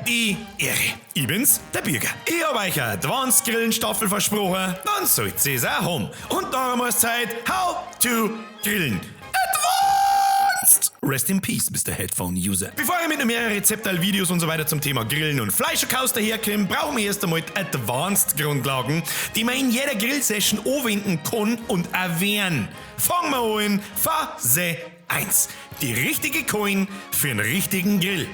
die Ehre. Ich bin's, der Bürger. Ich hab euch eine Advanced Grillen Staffel versprochen, dann sollt ihr es auch haben. Und darum ist Zeit, How to Grillen. Advanced! Rest in Peace, Mr. Headphone User. Bevor ich mit mehreren Rezepten, Videos und so weiter zum Thema Grillen und Fleischerkaus daherkomme, brauchen wir erst einmal die Advanced Grundlagen, die man in jeder Grillsession anwenden kann und erwehren. Fangen wir an in Phase 1. Die richtige Coin für einen richtigen Grill.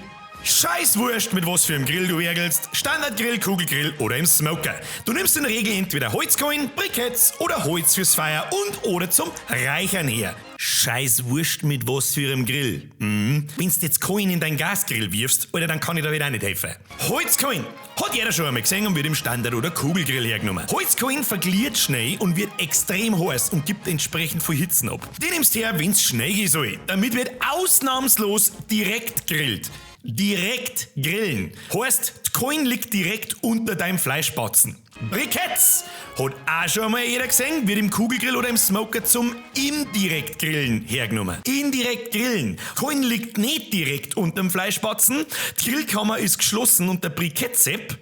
Scheiß wurscht, mit was für einem Grill du werkelst, Standardgrill, Kugelgrill oder im Smoker. Du nimmst in der Regel entweder Holzkohlen, Briketts oder Holz fürs Feuer und oder zum Reichern her. Scheiß wurscht, mit was für einem Grill. Wenn du jetzt Kohlen in deinen Gasgrill wirfst, oder dann kann ich da wieder auch nicht helfen. Holzkohlen hat jeder schon einmal gesehen und wird im Standard- oder Kugelgrill hergenommen. Holzkohlen vergliert schnell und wird extrem heiß und gibt entsprechend viel Hitzen ab. Die nimmst her, wenn's schnell gehen soll. Damit wird ausnahmslos direkt grillt. Direkt grillen. Heißt, die Kohlen liegt direkt unter deinem Fleischbatzen. Briketts hat auch schon mal jeder gesehen, wird im Kugelgrill oder im Smoker zum indirekt Grillen hergenommen. Indirekt Grillen. Kohlen liegt nicht direkt unter dem Fleischbatzen, die Grillkammer ist geschlossen und der Brikettsepp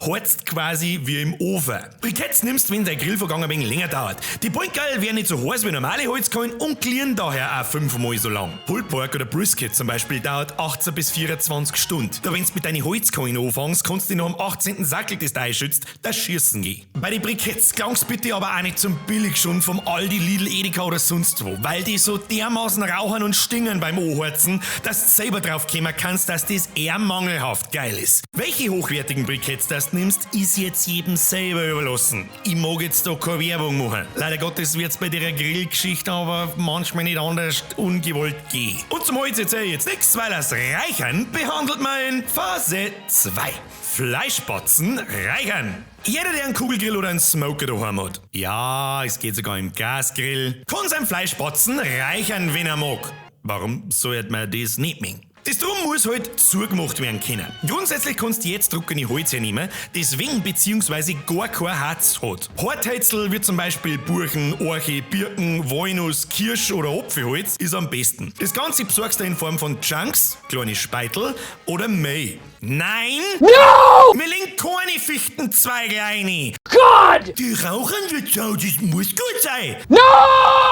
heizt quasi wie im Ofen. Briketts nimmst, wenn der Grillvorgang ein wenig länger dauert. Die Pointgeil werden nicht so heiß wie normale Holzkohlen und glieren daher auch 5-mal so lang. Pulled Pork oder Brisket zum Beispiel dauert 18 bis 24 Stunden. Da wenn's mit deinen Holzkohlen anfängst, kannst du noch am 18. Sackel, das du einschützt, das Schießen gehen. Bei den Briketts klang's bitte aber auch nicht zum Billigschund vom Aldi, Lidl, Edeka oder sonst wo, weil die so dermaßen rauchen und stingern beim Anheizen, dass du selber drauf kommen kannst, dass das eher mangelhaft geil ist. Welche hochwertigen Briketts das nimmst, ist jetzt jedem selber überlassen. Ich mag jetzt da keine Werbung machen. Leider Gottes wird's bei der Grillgeschichte aber manchmal nicht anders ungewollt gehen. Und zum Holz erzähl ich jetzt nichts, weil das Reichern behandelt man in Phase 2. Fleischbatzen reichern. Jeder, der einen Kugelgrill oder einen Smoker daheim hat, ja, es geht sogar im Gasgrill, kann sein Fleischbatzen reichern, wenn er mag. Warum sollte man das nicht machen? Das Drum muss halt zugemacht werden können. Grundsätzlich kannst du jetzt trockene Holz hernehmen, das wenig bzw. gar kein Harz hat. Harthölzel wie zum Beispiel Buchen, Orche, Birken, Walnuss, Kirsch oder Apfelholz ist am besten. Das Ganze besorgst du in Form von Chunks, kleine Speitel oder Mehl. Nein! No! Wir legen keine Fichtenzweige rein. God! Die rauchen wird so, das muss gut sein. No!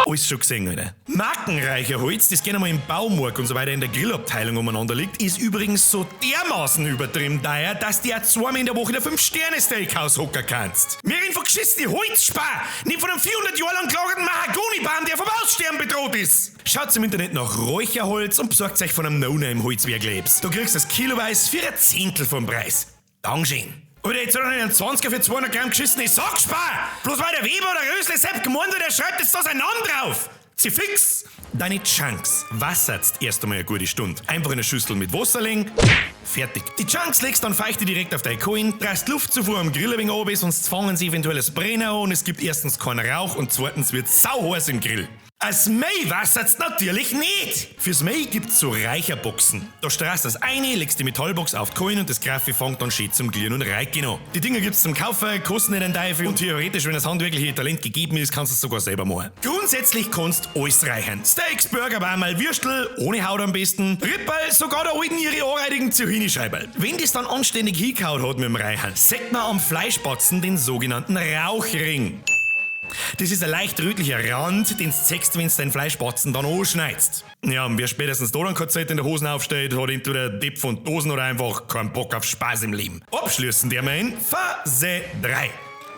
Alles schon gesehen, Alter. Markenreicher Holz, das gerne mal im Baumarkt und so weiter in der Grillabteilung umeinander liegt, ist übrigens so dermaßen übertrieben teuer, dass du ja zweimal in der Woche in ein 5-Sterne-Steakhouse hocken kannst. Wir reden von geschissene Holzspar, nicht von einem 400 Jahre lang gelagerten Mahagonibaum, der vom Aussterben bedroht ist. Schaut im Internet nach Räucherholz und besorgt euch von einem No-Name-Holzwerk lebst. Du kriegst das kiloweise für ein Zehntel vom Preis. Dankeschön. Oder jetzt soll noch nicht ein 20er für 200 Gramm geschissene Sackspar. Bloß weil der Weber oder Rösle Sepp gemeint hat, der schreibt jetzt da seinen Namen drauf. Sie fix. Deine Chunks wasserst erst einmal eine gute Stunde. Einfach in eine Schüssel mit Wasser legen. Fertig. Die Chunks legst dann feuchte direkt auf deine Kohlen, drast Luftzufuhr am Grill ein wenig runter, sonst fangen sie eventuell das Brennen an und es gibt erstens keinen Rauch und zweitens wird sauheiß im Grill. Als Mehl wassert's natürlich nicht. Fürs Mehl gibt's so Reicherboxen. Da straßt das eine, legst die Metallbox auf die Kohlen und das Graffi fängt dann schön zum Glieren und reichen an. Die Dinger gibt's zum Kaufen, kosten nicht einen Teufel und theoretisch, wenn das handwerkliche Talent gegeben ist, kannst du es sogar selber machen. Grundsätzlich kannst du alles reichern. Steaks, Burger, mal Würstel, ohne Haut am besten, Ripperl, sogar der alten ihre anreidigen Zucchini-Scheiberl. Wenn das dann anständig hingehaut hat mit dem Reichern, sieht man am Fleischbatzen den sogenannten Rauchring. Das ist ein leicht rötlicher Rand, den du zeigst, wenn du deinen Fleischbatzen dann anschneidest. Ja, und wer spätestens da dann keine Zeit in der Hosen aufsteht, hat entweder Depp von Dosen oder einfach keinen Bock auf Spaß im Leben. Abschließend der in Phase 3.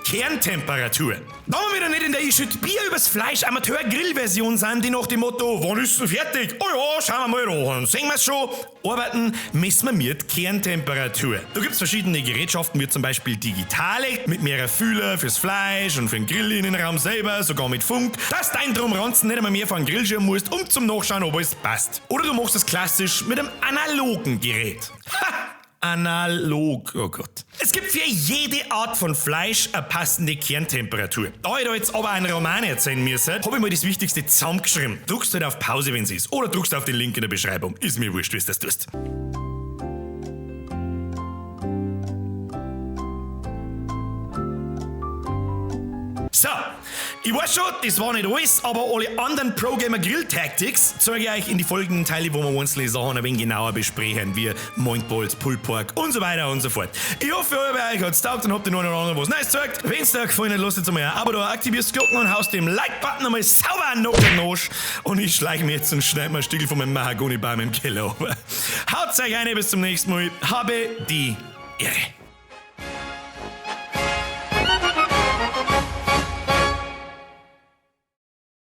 Kerntemperatur. Da wir wieder nicht in der Ich Bier übers Fleisch Amateur-Grill-Version sind, die nach dem Motto, wann ist denn fertig? Oh ja, schauen wir mal an, sehen wir's schon. Arbeiten messen wir mit Kerntemperatur. Da gibt's verschiedene Gerätschaften, wie zum Beispiel digitale, mit mehreren Fühler fürs Fleisch und für den Grillinnenraum selber, sogar mit Funk, dass dein Drumranzen nicht einmal mehr vor einen Grillschirm musst, um zum Nachschauen, ob alles passt. Oder du machst es klassisch mit einem analogen Gerät. Analog, oh Gott. Es gibt für jede Art von Fleisch eine passende Kerntemperatur. Da ich da jetzt aber einen Roman erzählen müsste, habe ich mal das Wichtigste zusammengeschrieben. Druckst halt auf Pause, wenn es ist. Oder druckst auf den Link in der Beschreibung. Ist mir wurscht, wie du das tust. So, Ich weiß schon, das war nicht alles, aber alle anderen Pro-Gamer Grill Tactics zeige ich euch in die folgenden Teile, wo wir einzelne Sachen ein wenig genauer besprechen, wie Mointballs, Pulled Pork und so weiter und so fort. Ich hoffe, euch hat's taugt und habt ihr noch oder andere was Neues gezeigt. Wenn's dir gefallen hat, lasst jetzt einmal ein Abo da, aktivierst die Glocken und haust dem Like-Button einmal sauber einen Knock in den Arsch. Und ich schleiche mir jetzt und schneide mir ein Stück von meinem Mahagoni-Baum im Keller runter. Haut's euch rein, bis zum nächsten Mal. Habe die Ehre.